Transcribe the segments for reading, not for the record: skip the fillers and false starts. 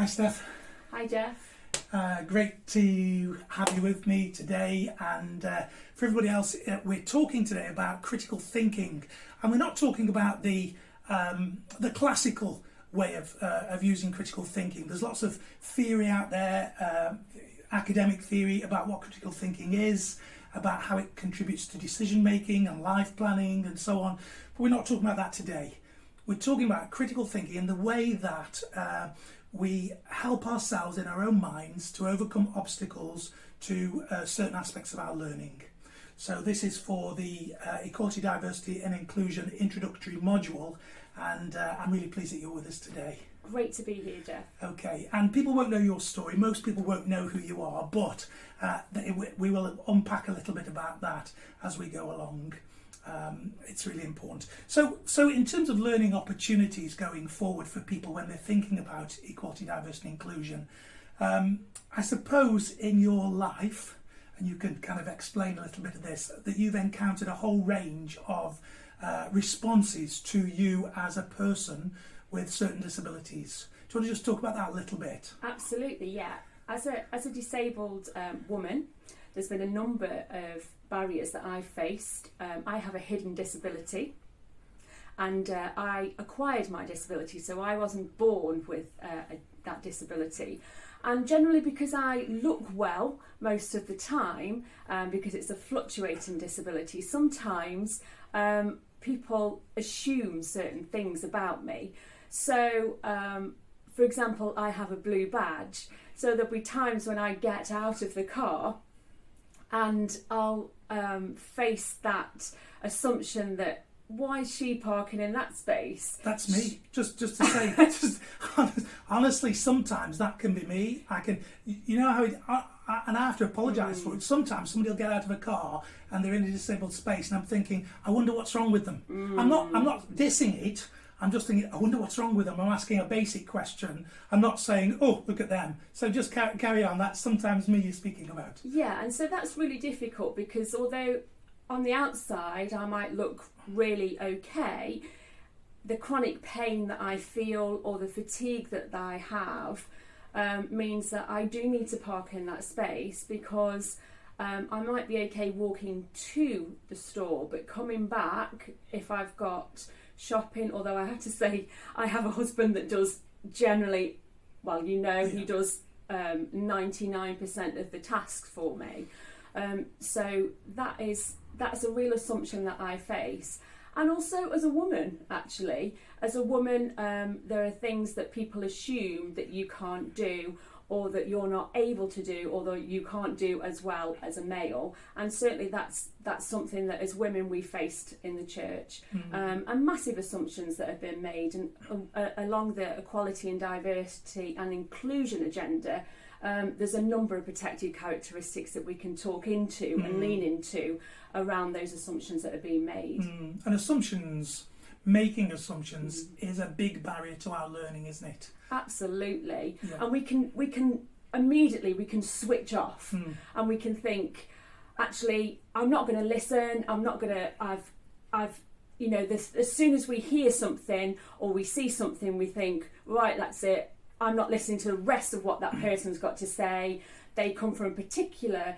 Steph. Hi, Jeff. Great to have you with me today, and for everybody else, we're talking today about critical thinking, and we're not talking about the classical way of using critical thinking. There's lots of theory out there, academic theory about what critical thinking is, about how it contributes to decision making and life planning and so on, but we're not talking about that today. We're talking about critical thinking in the way that we help ourselves in our own minds to overcome obstacles to certain aspects of our learning. So this is for the Equality, Diversity and Inclusion introductory module, and I'm really pleased that you're with us today. Great to be here, Jeff. Okay, and people won't know your story. Most people won't know who you are, but we will unpack a little bit about that as we go along. It's really important. So in terms of learning opportunities going forward for people when they're thinking about equality, diversity and inclusion, I suppose in your life, and you can kind of explain a little bit of this, that you've encountered a whole range of responses to you as a person with certain disabilities. Do you want to just talk about that a little bit? Absolutely, yeah. As a disabled woman, there's been a number of barriers that I've faced. I have a hidden disability, and I acquired my disability, so I wasn't born with that disability. And generally, because I look well most of the time, because it's a fluctuating disability, sometimes people assume certain things about me. So, for example, I have a blue badge, so there'll be times when I get out of the car and I'll face that assumption that, why is she parking in that space? That's me. Just to say, honestly, sometimes that can be me. I can, you know how, and I have to apologise for it. Sometimes somebody will get out of a car and they're in a disabled space, and I'm thinking, I wonder what's wrong with them. I'm not dissing it. I'm just thinking, I wonder what's wrong with them. I'm asking a basic question. I'm not saying, oh, look at them. So just carry on. That's sometimes me you're speaking about. Yeah, and so that's really difficult, because although on the outside I might look really okay, the chronic pain that I feel or the fatigue that I have means that I do need to park in that space, because I might be okay walking to the store, but coming back, if I've got shopping, although I have to say I have a husband that does generally, well, you know, he does 99% of the tasks for me. So that's a real assumption that I face. And also as a woman, actually, there are things that people assume that you can't do, or that you're not able to do, or that you can't do as well as a male. And certainly that's something that as women we faced in the church, and massive assumptions that have been made. And along the equality and diversity and inclusion agenda, there's a number of protected characteristics that we can talk into and lean into around those assumptions that are being made. And making assumptions is a big barrier to our learning, isn't it? Absolutely. Yeah. And we can immediately switch off, and we can think, actually, I'm not going to listen. I'm not going to. I've you know, as soon as we hear something or we see something, we think, right, that's it. I'm not listening to the rest of what that person's got to say. They come from a particular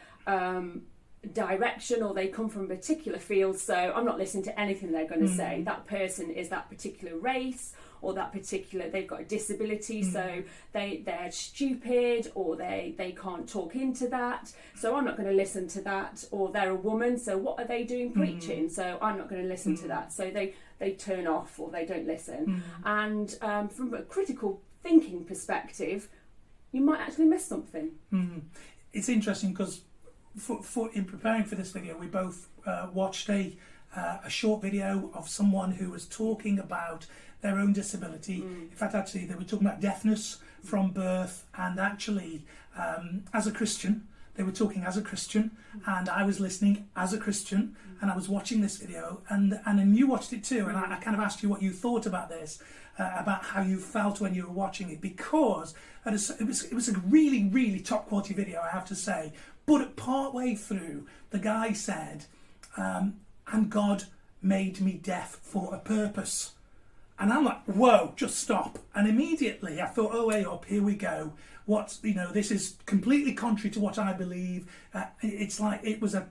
direction, or they come from a particular field, so I'm not listening to anything they're going to say. That person is that particular race, or they've got a disability, so they're stupid, or they can't talk into that, so I'm not going to listen to that. Or they're a woman, so what are they doing preaching, so I'm not going to listen to that. So they turn off, or they don't listen. And from a critical thinking perspective, you might actually miss something. It's interesting because in preparing for this video, we both watched a short video of someone who was talking about their own disability. In fact, actually, they were talking about deafness from birth, and actually, as a Christian, they were talking as a Christian, and I was listening as a Christian, and I was watching this video, and you watched it too, and I kind of asked you what you thought about this, about how you felt when you were watching it, because it was a really, really top quality video, I have to say. But part way through, the guy said, and God made me deaf for a purpose. And I'm like, whoa, just stop. And immediately I thought, oh, hey up, here we go. This is completely contrary to what I believe. It's like it was a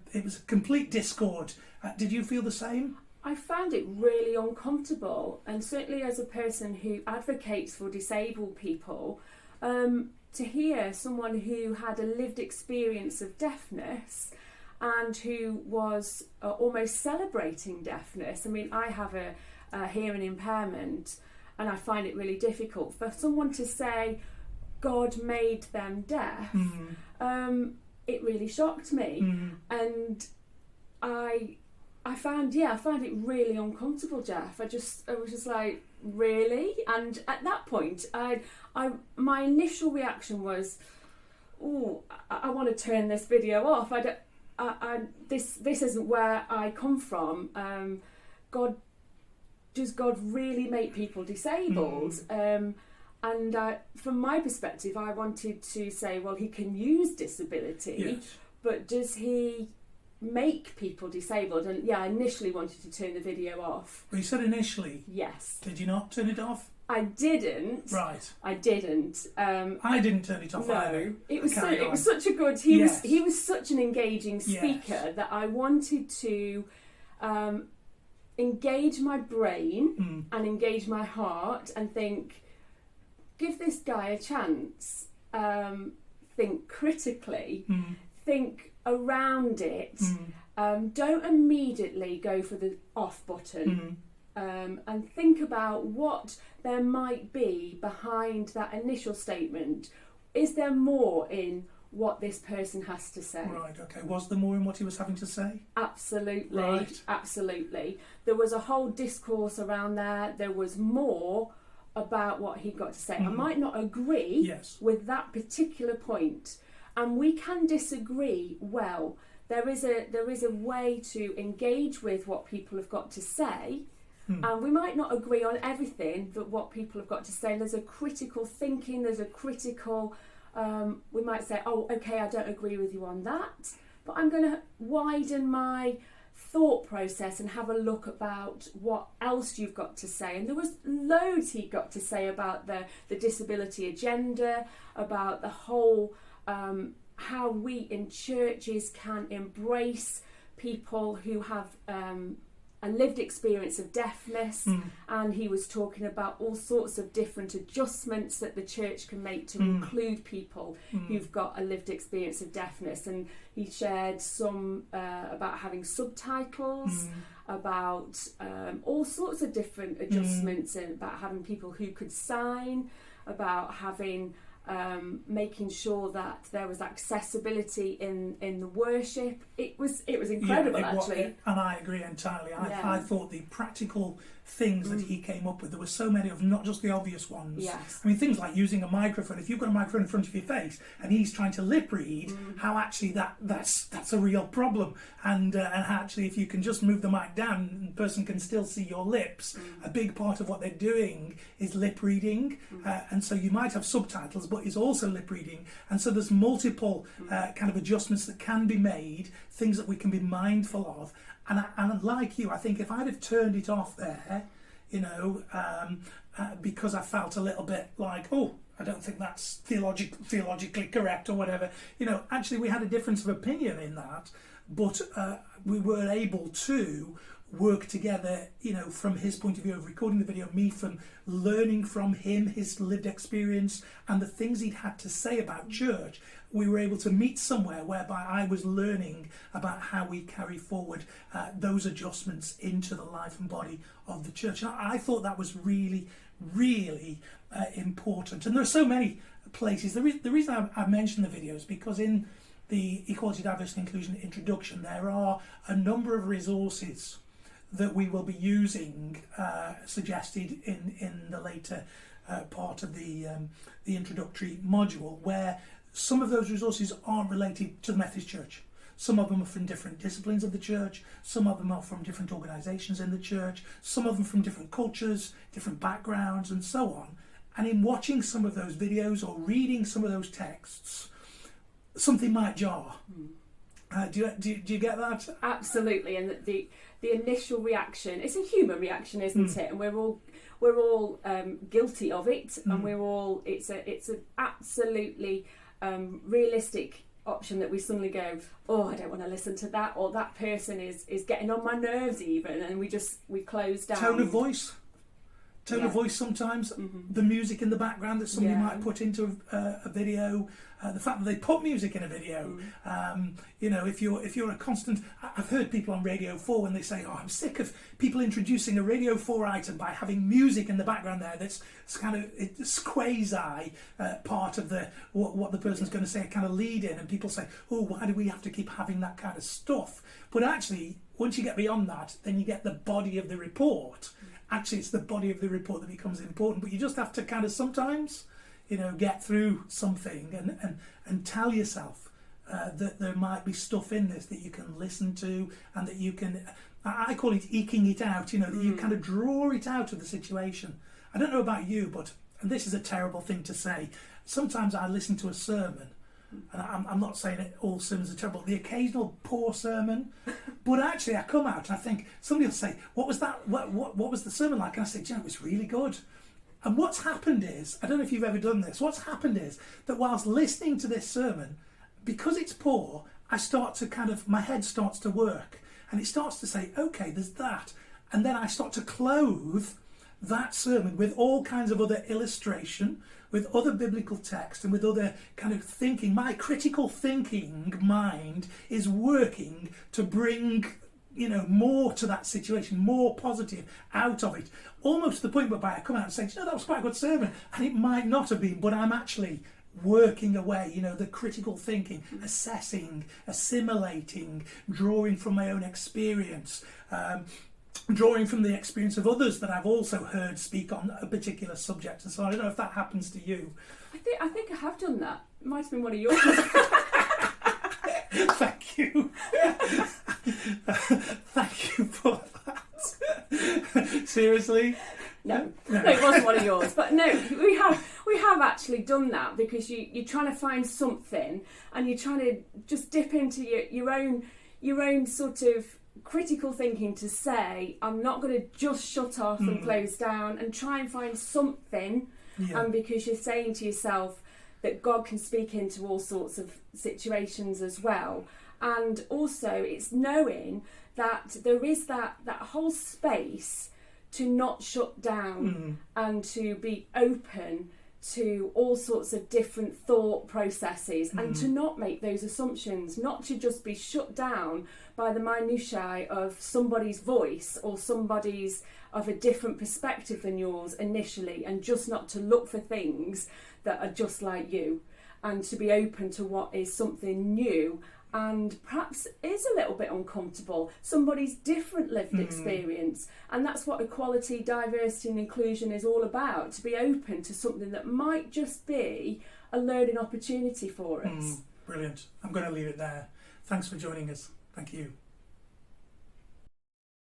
complete discord. Did you feel the same? I found it really uncomfortable, and certainly as a person who advocates for disabled people, to hear someone who had a lived experience of deafness and who was almost celebrating deafness. I mean, I have a hearing impairment, and I find it really difficult for someone to say God made them deaf. It really shocked me, and I found it really uncomfortable, Jeff. I was just like, really? And at that point, my initial reaction was, oh, I want to turn this video off. This isn't where I come from. Does God really make people disabled? And from my perspective, I wanted to say, well, he can use disability, yes. But does he make people disabled? And yeah, I initially wanted to turn the video off. Well, you said initially. Yes. Did you not turn it off? I didn't. Right. I didn't. I didn't turn it off either. It was such a good. He Yes. was such an engaging speaker that I wanted to engage my brain and engage my heart and think, give this guy a chance. Think critically. Think around it. Don't immediately go for the off button. And think about what there might be behind that initial statement. Is there more in what this person has to say? Right, okay. Was there more in what he was having to say? Absolutely, Right. Absolutely. There was a whole discourse around there. There was more about what he got to say. I might not agree Yes. with that particular point, and we can disagree. Well, there is a way to engage with what people have got to say. And we might not agree on everything that what people have got to say. There's a critical thinking, there's a critical, we might say, oh, okay, I don't agree with you on that, but I'm going to widen my thought process and have a look about what else you've got to say. And there was loads he got to say about the disability agenda, about the whole, how we in churches can embrace people who have a lived experience of deafness, and he was talking about all sorts of different adjustments that the church can make to include people who've got a lived experience of deafness. And he shared some about having subtitles, about all sorts of different adjustments, and about having people who could sign, about having making sure that there was accessibility in the worship. It was incredible, actually. And I agree entirely. Yeah. I thought the practical things that he came up with, there were so many of them, not just the obvious ones. Yes. I mean, things like using a microphone. If you've got a microphone in front of your face and he's trying to lip read, how actually that's a real problem. And how actually if you can just move the mic down, the person can still see your lips. A big part of what they're doing is lip reading, and so you might have subtitles, but it's also lip reading. And so there's multiple kind of adjustments that can be made, things that we can be mindful of. And like you, I think if I'd have turned it off there, because I felt a little bit like, oh, I don't think that's theologically correct or whatever. Actually we had a difference of opinion in that, but we were able to work together, from his point of view of recording the video, me from learning from him, his lived experience and the things he'd had to say about church. We were able to meet somewhere whereby I was learning about how we carry forward those adjustments into the life and body of the church. And I thought that was really, really important. And there are so many places. The reason I mention the video is because in the Equality, Diversity and Inclusion introduction, there are a number of resources that we will be using, suggested in the later part of the introductory module, where some of those resources aren't related to the Methodist Church. Some of them are from different disciplines of the church, some of them are from different organisations in the church, some of them from different cultures, different backgrounds and so on. And in watching some of those videos or reading some of those texts, something might jar. Do you get that? Absolutely. And the initial reaction, it's a human reaction, isn't it? And guilty of it, and it's an absolutely realistic option that we suddenly go, oh, I don't want to listen to that, or that person is getting on my nerves even, and we close down. Tone of voice sometimes, the music in the background that somebody might put into a video, the fact that they put music in a video. You know, if you're a constant, I've heard people on Radio 4 when they say, oh, I'm sick of people introducing a Radio 4 item by having music in the background there that's kind of, it's quasi part of the what the person's going to say, a kind of lead in, and people say, oh, why do we have to keep having that kind of stuff? But actually, once you get beyond that, then you get the body of the report. Actually, it's the body of the report that becomes important, but you just have to kind of sometimes, you know, get through something and tell yourself that there might be stuff in this that you can listen to, and that you can, I call it eking it out, you know, that you kind of draw it out of the situation. I don't know about you, but, and this is a terrible thing to say, sometimes I listen to a sermon, and I'm not saying that all sermons are terrible, the occasional poor sermon, but actually I come out and I think, somebody will say, what was that, what was the sermon like? And I say, you know, it was really good. And what's happened is, I don't know if you've ever done this, what's happened is that whilst listening to this sermon, because it's poor, I start to kind of, my head starts to work, and it starts to say, okay, there's that, and then I start to clothe that sermon with all kinds of other illustration, with other biblical text, and with other kind of thinking. My critical thinking mind is working to bring, you know, more to that situation, more positive out of it, almost to the point whereby I come out and say, you know, that was quite a good sermon, and it might not have been, but I'm actually working away, you know, the critical thinking, assessing, assimilating, drawing from my own experience, drawing from the experience of others that I've also heard speak on a particular subject. And so I don't know if that happens to you. I think I have done that. It might have been one of yours. Thank you. Thank you for that. Seriously? No, it wasn't one of yours. But no, we have actually done that, because you're trying to find something, and you're trying to just dip into your own sort of critical thinking to say, I'm not going to just shut off and close down, and try and find something. And because you're saying to yourself that God can speak into all sorts of situations as well. And also it's knowing that there is that whole space to not shut down and to be open to all sorts of different thought processes, and to not make those assumptions, not to just be shut down by the minutiae of somebody's voice or somebody's of a different perspective than yours initially, and just not to look for things that are just like you, and to be open to what is something new and perhaps is a little bit uncomfortable, somebody's different lived experience. And that's what equality, diversity and inclusion is all about, to be open to something that might just be a learning opportunity for us. Brilliant. I'm going to leave it there. Thanks for joining us. Thank you.